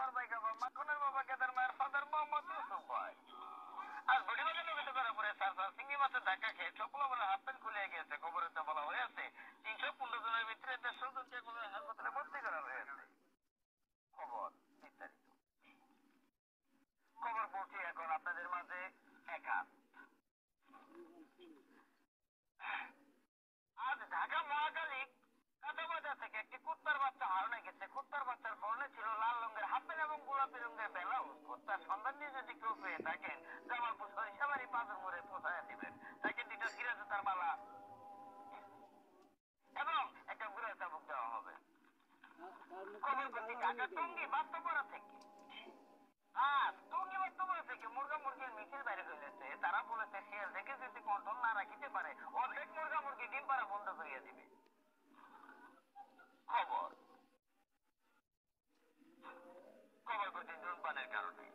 মার বাইকা বা মাখনের বাবা কেদার মায়ের ফাদার মোহাম্মদ ইউসুফ ভাই। আর বডিবাগে নদীতে করে পড়ে স্যার চিংড়ি মাছের ধাক্কা খেয়ে চপলা বলে হাফ প্যান্ট খুলে গিয়েছে। খবরেতে বলা হয়েছে 315 জনের ভিতরে 150 জনকে হাসপাতালে ভর্তি করা হয়েছে। খবর বিস্তারিত। খবর পড়ছি এখন আপনাদের মাঝে একা। আজ ঢাকা মহাখালী কাঁচাবাজার থেকে একটি কুত্তার বাচ্চা হারানো গেছে। কুত্তার বাচ্চার পরনে ছিল লাল রঙের হাফ প্যান্ট এবং গোলাপি রঙের ব্লাউজ। কুত্তার সন্ধান নিয়ে যদি কেউ পেয়ে থাকেন জামালপুর সরিষাবাড়ি পাথর মোড়ে পৌঁছায় দিবেন। তাকে দুটো সিরা জুতার মালা এবং একটা গুড়ের চাবুক দেওয়া হবে। খবর করছি ঢাকা টঙ্গী বাস্তবপাড়া থেকে। টঙ্গী বাস্তবপাড়া থেকে মুরগা মুরগির মিছিল বাইরে হয়েছে। তারা বলেছে শিয়াল দেখে যদি কন্ট্রোল না রাখিতে পারে অর্ধেক মুরগা মুরগি ডিম পাড়া বন্ধ করিয়ে দিবে। খবর খবর করছি ধূমপানের কারণে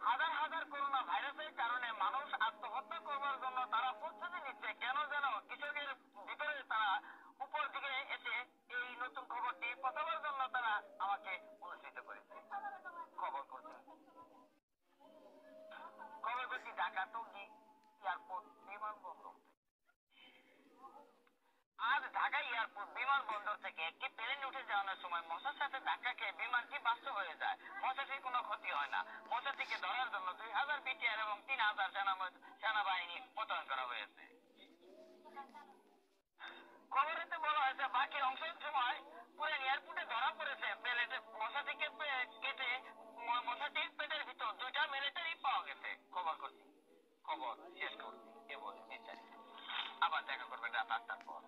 হাজার হাজার করোনা ভাইরাসের কারণে মানুষ আত্মহত্যা করবার জন্য তারা প্রস্তুতি নিচ্ছে। কেন যেন কৃষকের ভিতরে তারা উপর দিকে এসে এই নতুন খবরটি প্রথমের জন্য তারা আমাকে অনুষ্ঠিত করেছে। খবর করছি ঢাকা টঙ্গী এয়ারপোর্ট বিমানবন্দর। আজ ঢাকা এয়ারপোর্ট বিমানবন্দর থেকে একটি প্লেন উঠে যাওয়ার সময় মশার সাথে ধাক্কা খেয়ে বিমানটি বাস্ত হয়ে যায়। মশাটির কোনো ক্ষতি হয় না। মশাটিকে ধরার জন্য 2000 বিটিআর এবং 3000 সেনাবাহিনী মোতায়েন করা হয়েছে। খবরেতে বলা হয়েছে বাকি অংশের সময় পুরো এয়ারপোর্টে ধরা পড়েছে। প্লেনে মশাটিকে কেটে মশাটির পেটের ভিতর 2টা মিলিটারি পাওয়া গেছে। খবর করছি খবর শেষ করছি এ বলে বিস্তারিত। আবার দেখা করবেন রাত 8টার পর।